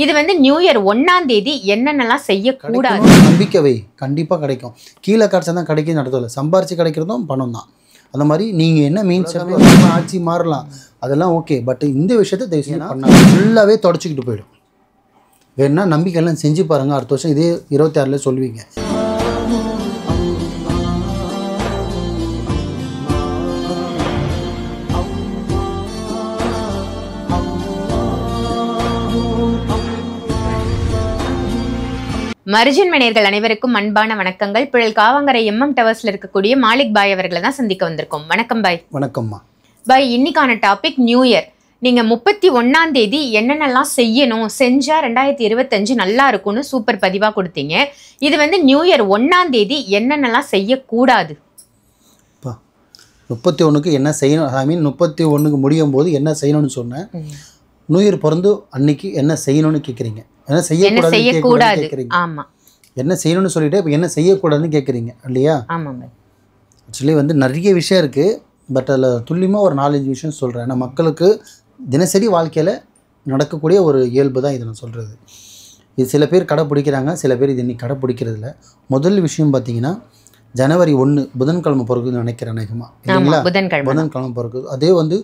இது வந்து new year 1ஆம் தேதி என்னென்னலாம் செய்யக்கூடாது? நம்பிக்கை வை, கண்டிப்பாக கிடைக்கும். கீழே கிடைச்சா தான் கிடைக்கும் நடத்தல, சம்பாரிச்சு கிடைக்கிறதும் பணம் தான். அந்த மாதிரி நீங்கள் என்ன மீன்ஸ் ஆட்சி மாறலாம், அதெல்லாம் ஓகே. பட் இந்த விஷயத்தை தயவு செய்து பண்ணால் ஃபுல்லாகவே தொடச்சிக்கிட்டு போயிடும். வேணா நம்பிக்கையெல்லாம் செஞ்சு பாருங்கள். அடுத்த வருஷம் இதே 26 சொல்லுவீங்க. மர்ஜன் மணியர்கள் அனைவருக்கும் அன்பான வணக்கங்கள். புழல் காவாங்கரை MM டவர்ஸ்ல இருக்கக்கூடிய மாலிக் பாய் அவர்களை தான் சந்திக்க வந்திருக்கோம். வணக்கம் பாய். வணக்கம்மா. பாய், இன்னைக்கான டாபிக் நியூ இயர். நீங்க 31ஆம் தேதி என்னென்னலாம் செய்யணும், செஞ்சா 2025 நல்லா இருக்கும்னு சூப்பர் பதிவா கொடுத்தீங்க. இது வந்து நியூ இயர் 1ஆம் தேதி என்னென்னலாம் செய்யக்கூடாது? 31க்கு என்ன செய்யணும், ஐ மீன் 31க்கு முடியும் போது என்ன செய்யணும்னு சொன்னேன். நியூ இயர் பிறந்து அன்னைக்கு என்ன செய்யணும்னு கேட்குறீங்க, என்ன செய்யக்கூடாது கேட்குறீங்க. ஆமாம், என்ன செய்யணும்னு சொல்லிட்டு இப்போ என்ன செய்யக்கூடாதுன்னு கேட்குறீங்க இல்லையா? ஆமாம் பாய். ஆக்சுவலி வந்து நிறைய விஷயம் இருக்குது. பட் அதில் துல்லியமாக ஒரு 4-5 விஷயம் சொல்கிறேன். ஏன்னா மக்களுக்கு தினசரி வாழ்க்கையில் நடக்கக்கூடிய ஒரு இயல்பு தான் இதை நான் சொல்கிறது. இது சில பேர் கடைப்பிடிக்கிறாங்க, சில பேர் இது இன்னைக்கு கடைப்பிடிக்கிறதில்ல. முதல் விஷயம் பார்த்தீங்கன்னா ஜனவரி 1 புதன்கிழமை பிறகுன்னு நினைக்கிறேன். அநேகமாக இல்லைங்களா? புதன்கிழமை பிறகு. அதே வந்து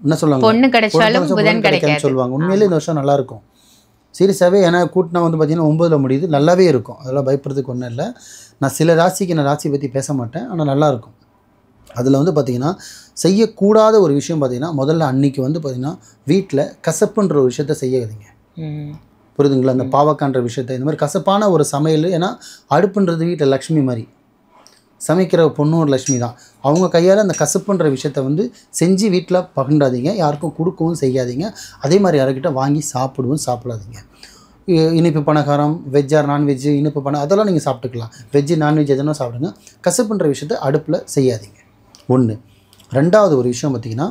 என்ன சொல்லுவாங்க, பொண்ணு கிடைச்சாலும் புதன் கிடைக்காது சொல்லுவாங்க. உண்மையிலே இந்த வருஷம் நல்லாயிருக்கும் சீரியஸாகவே. ஏன்னா கூட்டினா வந்து பார்த்தீங்கன்னா 9ல் முடியுது, நல்லாவே இருக்கும். அதெல்லாம் பயப்படுறதுக்கு ஒன்றும் இல்லை. நான் சில ராசிக்கு நான் ராசி பற்றி பேச மாட்டேன், ஆனால் நல்லாயிருக்கும். அதில் வந்து பார்த்திங்கன்னா செய்யக்கூடாத ஒரு விஷயம் பார்த்திங்கன்னா, முதல்ல அன்றைக்கி வந்து பார்த்திங்கன்னா வீட்டில் கசப்புன்ற ஒரு விஷயத்த செய்யாதீங்க. புரியுதுங்களா? அந்த பாவக்கான்ற விஷயத்த, இந்த மாதிரி கசப்பான ஒரு சமையல். ஏன்னா அடுப்புன்றது வீட்டில் லக்ஷ்மி மாதிரி, சமைக்கிற பொண்ணும் ஒரு லக்ஷ்மி தான். அவங்க கையால் அந்த கசப்புன்ற விஷயத்த வந்து செஞ்சு வீட்டில் பகிர்ந்தாதீங்க, யாருக்கும் கொடுக்கவும் செய்யாதீங்க. அதே மாதிரி யார்கிட்ட வாங்கி சாப்பிடாதீங்க. இனிப்பு பலகாரம், வெஜ் ஆர் நான்வெஜ்ஜு, இனிப்பு பணம் அதெல்லாம் நீங்கள் சாப்பிட்டுக்கலாம். வெஜ்ஜு நான்வெஜ் எதுனா சாப்பிடுங்க. கசப்புன்ற விஷயத்த அடுப்பில் செய்யாதீங்க. 1. 2வது ஒரு விஷயம் பார்த்திங்கன்னா,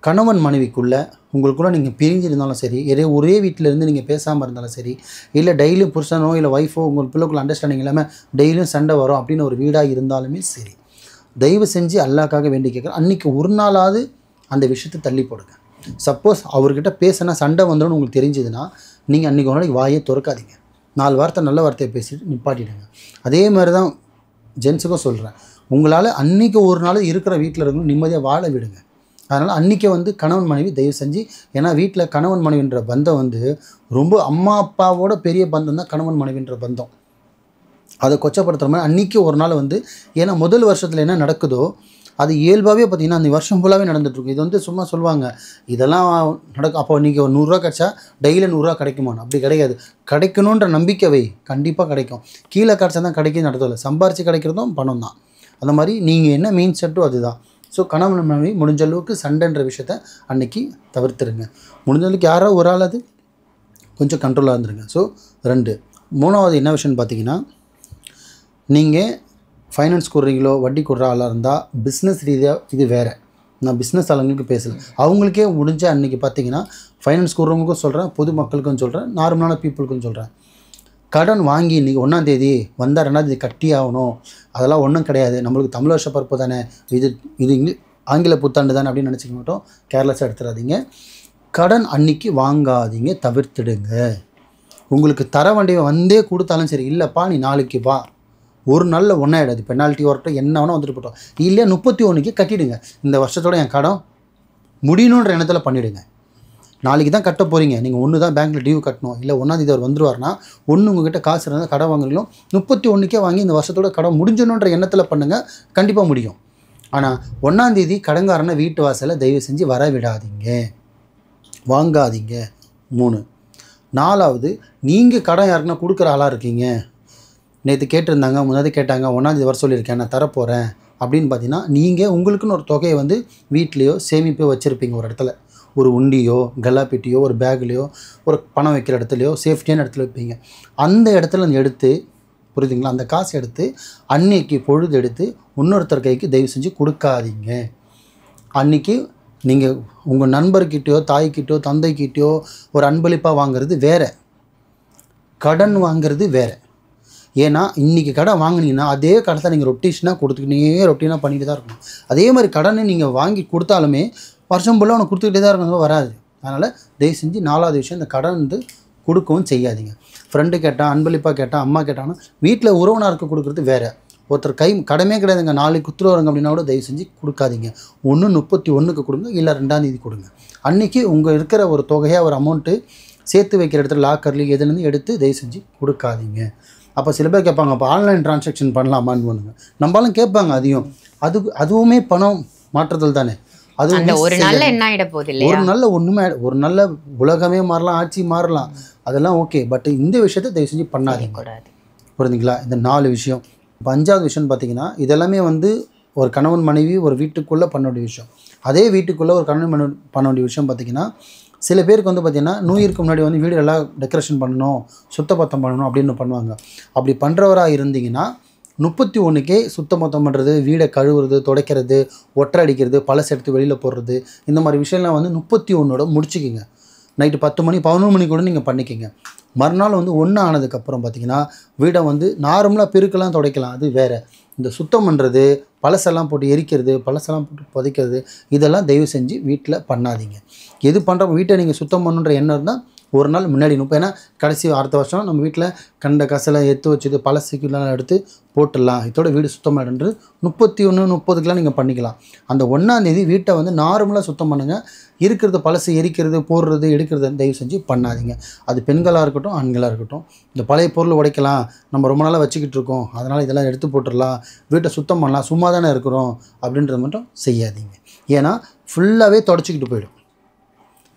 கணவன் மனைவிக்குள்ளே உங்களுக்குள்ள நீங்கள் பிரிஞ்சிருந்தாலும் சரி, ஒரே வீட்டில் இருந்து நீங்கள் பேசாமல் இருந்தாலும் சரி, இல்லை டெய்லியும் புருஷனோ இல்லை ஒய்ஃபோ உங்கள் பிள்ளைக்குள்ள அண்டர்ஸ்டாண்டிங் இல்லாமல் டெய்லியும் சண்டை வரும் அப்படின்னு ஒரு வீடாக இருந்தாலுமே சரி, தயவு செஞ்சு அல்லாஹ்க்காக வேண்டி கேட்குறேன், அன்றைக்கி ஒரு நாளாவது அந்த விஷயத்தை தள்ளி போடுங்க. சப்போஸ் அவர்கிட்ட பேசினா சண்டை வந்துடும் உங்களுக்கு தெரிஞ்சதுன்னா, நீங்கள் அன்றைக்கி ஒரு நாளைக்கு வாயை திறக்காதீங்க. 4 வார்த்தை நல்ல வார்த்தையை பேசிட்டு நிப்பாட்டிடுங்க. அதே மாதிரி தான் ஜென்ஸுக்கும் சொல்கிறேன், உங்களால் அன்றைக்கி ஒரு நாள் இருக்கிற வீட்டில் இருக்கணும், நிம்மதியாக வாழ விடுங்க. அதனால் அன்றைக்கி வந்து கணவன் மனைவி தயவு செஞ்சு, ஏன்னா வீட்டில் கணவன் மனைவின்ற பந்தம் வந்து ரொம்ப அம்மா அப்பாவோட பெரிய பந்தம் தான் கணவன் மனைவின்ற பந்தம். அதை கொச்சப்படுத்துகிற மாதிரி அன்றைக்கி ஒரு நாள் வந்து, ஏன்னா முதல் வருஷத்தில் என்ன நடக்குதோ அது இயல்பாகவே பார்த்திங்கன்னா அந்த வருஷம் ஃபுல்லாகவே நடந்துகிட்ருக்கும். இது வந்து சும்மா சொல்லுவாங்க இதெல்லாம் நடக்கும். அப்போ இன்றைக்கி ஒரு 100 ரூபா கிடச்சா டெய்லி 100 ரூபா கிடைக்குமான்னு, அப்படி கிடையாது. கிடைக்கணுன்ற நம்பிக்கை வை, கண்டிப்பாக கிடைக்கும். கீழே கிடச்சா தான் கிடைக்கும் நடத்தல, சம்பாரித்து கிடைக்கிறதும் பணம் தான். அந்த மாதிரி நீங்கள் என்ன மீன் செட்டோ அதுதான். ஸோ கணவன் மனைவி முடிஞ்ச அளவுக்கு சண்டைன்ற விஷயத்த அன்றைக்கி தவிர்த்துருங்க. முடிஞ்ச அளவுக்கு யாரோ ஒரு ஆள் அது கொஞ்சம் கண்ட்ரோலாக இருந்துருங்க. ஸோ 2. 3வது என்ன விஷயம்னு பார்த்தீங்கன்னா, நீங்கள் ஃபைனான்ஸ் கொடுறீங்களோ வட்டி கொடுற ஆளாக இருந்தால் பிஸ்னஸ் ரீதியாக இது வேறு. நான் பிஸ்னஸ் ஆளுங்களுக்கு பேசலை, அவங்களுக்கே முடிஞ்ச அன்றைக்கி பார்த்தீங்கன்னா ஃபைனான்ஸ் கொடுறவங்களுக்கும் சொல்கிறேன், பொதுமக்களுக்கும் சொல்கிறேன், நார்மலான பீப்புளுக்கும் சொல்கிறேன். கடன் வாங்கி இன்றைக்கி 1ஆம் தேதி வந்தால் 2ஆம் தேதி கட்டி ஆகணும், அதெல்லாம் ஒன்றும் கிடையாது, நம்மளுக்கு தமிழ் வருஷ பருப்பு தானே, இது ஆங்கில புத்தாண்டு தானே அப்படின்னு நினச்சிக்க மாட்டோம். கேர்லெஸ்ஸாக எடுத்துடாதீங்க. கடன் அன்றைக்கி வாங்காதீங்க, தவிர்த்துடுங்க. உங்களுக்கு தர வண்டியை வந்தே கொடுத்தாலும் சரி, இல்லைப்பா நீ நாளைக்கு வா, ஒரு நாளில் ஒன்றாயிடாது, பெனால்ட்டி வரட்டும் என்ன வேணால் வந்துட்டு போட்டோம், இல்லையா 31க்கு கட்டிடுங்க. இந்த வருஷத்தோட என் கடன் முடியணுன்ற எண்ணத்தில் பண்ணிவிடுங்க. நாளைக்கு தான் கட்ட போகிறீங்க, நீங்கள் 1 தான் பேங்க்கில் டியூ கட்டணும், இல்லை 1ஆம் தேதி அவர் வந்துருவார்னா 1 உங்கள்கிட்ட காசு இருந்தால் கடை வாங்குறீங்களோ 31க்கே வாங்கி இந்த வருஷத்தோட கடன் முடிஞ்சணுன்ற எண்ணத்தில் பண்ணுங்கள், கண்டிப்பாக முடியும். ஆனால் 1ஆம் தேதி கடன்காரனை வீட்டு வாசலை தயவு செஞ்சு வர விடாதீங்க, வாங்காதீங்க. 3. 4வது, நீங்கள் கடன் யாருக்குன்னா கொடுக்குற ஆளாக இருக்கீங்க, நேற்று கேட்டிருந்தாங்க, முன்னாடி கேட்டாங்க, 1ஆம் தேதி வர சொல்லியிருக்கேன் நான் தரப்போகிறேன் அப்படின்னு பார்த்தீங்கன்னா, நீங்கள் உங்களுக்குன்னு ஒரு தொகையை வந்து வீட்லேயோ சேமிப்போ வச்சுருப்பீங்க. ஒரு இடத்துல ஒரு உண்டியோ கல்லாப்பெட்டியோ ஒரு பேக்லேயோ ஒரு பணம் வைக்கிற இடத்துலையோ சேஃப்டியான இடத்துல வைப்பீங்க. அந்த இடத்துல எடுத்து, புரியுதுங்களா, அந்த காசு எடுத்து அன்னைக்கு பொழுது எடுத்து இன்னொருத்தர் கைக்கு தயவு செஞ்சு கொடுக்காதீங்க. அன்றைக்கி நீங்கள் உங்கள் நண்பர்கிட்டையோ தாய்கிட்டையோ தந்தைக்கிட்டையோ ஒரு அன்பளிப்பாக வாங்கிறது வேறு, கடன் வாங்கிறது வேறு. ஏன்னா இன்றைக்கி கடன் வாங்கினீங்கன்னா அதே கடத்தை நீங்கள் ரொட்டீனாக பண்ணிட்டு தான் இருக்கணும். அதே மாதிரி கடனை நீங்கள் வாங்கி கொடுத்தாலுமே வருஷம் ஃபுல்லாக உனக்கு கொடுத்துக்கிட்டே தான் இருக்கணும், வராது. அதனால் தயவு செஞ்சு 4வது விஷயம், இந்த கடன் வந்து கொடுக்கவும் செய்யாதீங்க. ஃப்ரெண்டு கேட்டால், அன்பளிப்பாக கேட்டால், அம்மா கேட்டாங்கன்னா வீட்டில் உறவினருக்கு கொடுக்குறது வேறு. ஒருத்தர் கடமே கிடையாதுங்க, நாளைக்கு குத்துருவாருங்க அப்படின்னா கூட தயவு செஞ்சு கொடுக்காதீங்க. 1/31 கொடுங்க, இல்லை 2ஆம் தேதி கொடுங்க. அன்றைக்கி உங்கள் இருக்கிற ஒரு தொகையாக ஒரு அமௌண்ட்டு சேர்த்து வைக்கிற இடத்துல லாக்கர்லேயும் எதுலேருந்து எடுத்து தயவு செஞ்சு கொடுக்காதீங்க. அப்போ சில பேர் கேட்பாங்க, அப்போ ஆன்லைன் டிரான்சாக்ஷன் பண்ணலாமான்னு பண்ணுங்க. நம்மளாலும் கேட்பாங்க. அதுவுமே பணம் மாற்றுதல் தானே. அது ஒரு நாள்ல என்ன ஆகிட போகுது இல்லையா? ஒரு நாள்ல ஒன்றுமே, ஒரு நல்ல உலகமே மாறலாம், ஆட்சி மாறலாம், அதெல்லாம் ஓகே. பட் இந்த விஷயத்தை தயவு செஞ்சு பண்ணாதீங்க. புரிஞ்சுங்களா? இந்த 4 விஷயம். இப்போ 5வது விஷயம்னு பார்த்தீங்கன்னா, இதெல்லாமே வந்து ஒரு கணவன் மனைவி ஒரு வீட்டுக்குள்ளே பண்ண வேண்டிய விஷயம். அதே வீட்டுக்குள்ளே ஒரு கணவன் பண்ண வேண்டிய விஷயம் பார்த்தீங்கன்னா, சில பேருக்கு வந்து பார்த்திங்கன்னா நியூ இயருக்கு முன்னாடி வந்து வீடு எல்லாம் டெக்கரேஷன் பண்ணணும், சுத்தபத்தம் பண்ணணும் அப்படின்னு பண்ணுவாங்க. அப்படி பண்ணுறவராக இருந்தீங்கன்னா 31க்கே சுத்தமொத்தம் பண்ணுறது, வீடை கழுவுறது, துடைக்கிறது, ஒட்டரை அடிக்கிறது, பழசு எடுத்து வெளியில் போடுறது, இந்த மாதிரி விஷயம்லாம் வந்து 31ஓட முடிச்சுக்கிங்க. நைட்டு 10 மணி 11 மணி கூட நீங்கள் பண்ணிக்கிங்க. மறுநாள் வந்து 1 ஆனதுக்கப்புறம் பார்த்திங்கன்னா வீடை வந்து நார்மலாக பெருக்கலாம், துடைக்கலாம், அது வேறு. இந்த சுத்தம் பண்ணுறது, பழசெல்லாம் போட்டு எரிக்கிறது, பழசெல்லாம் போட்டு புதைக்கிறது, இதெல்லாம் தயவு செஞ்சு வீட்டில் பண்ணாதீங்க. எது பண்ணுறோம், வீட்டை நீங்கள் சுத்தம் பண்ணுன்ற எண்ணம் இருந்தால் ஒரு நாள் முன்னாடி ஏன்னா கடைசி அடுத்த வருஷம் நம்ம வீட்டில் கண்ட கசலை எடுத்து வச்சுது பழசுக்கெல்லாம் எடுத்து போட்டுடலாம், இதோட வீடு சுத்தமாகிடுன்றது 31, 30க்கெலாம் நீங்கள் பண்ணிக்கலாம். அந்த 1ஆம் தேதி வீட்டை வந்து நார்மலாக சுத்தம் பண்ணுங்கள். இருக்கிறது பழசு எரிக்கிறது, போடுறது, எடுக்கிறது தயவு செஞ்சு பண்ணாதீங்க. அது பெண்களாக இருக்கட்டும், ஆண்களாக இருக்கட்டும். இந்த பழைய பொருள் உடைக்கலாம், நம்ம ரொம்ப நாளாக வச்சுக்கிட்டு இருக்கோம், அதனால் இதெல்லாம் எடுத்து போட்டுடலாம், வீட்டை சுத்தம் பண்ணலாம், சும்மா தானே இருக்கிறோம் அப்படின்றது மட்டும் செய்யாதீங்க. ஏன்னா ஃபுல்லாகவே தொடச்சிக்கிட்டு போயிடும்.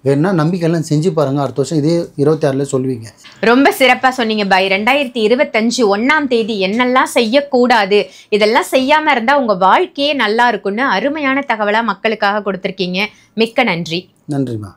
வேணா நம்பிக்கையெல்லாம் செஞ்சு பாருங்கள். அடுத்த வருஷம் இதே 26ல் சொல்லுவீங்க. ரொம்ப சிறப்பாக சொன்னீங்க பாய். 2025 1ஆம் தேதி என்னெல்லாம் செய்யக்கூடாது, இதெல்லாம் செய்யாமல் இருந்தால் உங்கள் வாழ்க்கையே நல்லா இருக்குன்னு அருமையான தகவலாக மக்களுக்காக கொடுத்துருக்கீங்க. மிக்க நன்றி. நன்றிம்மா.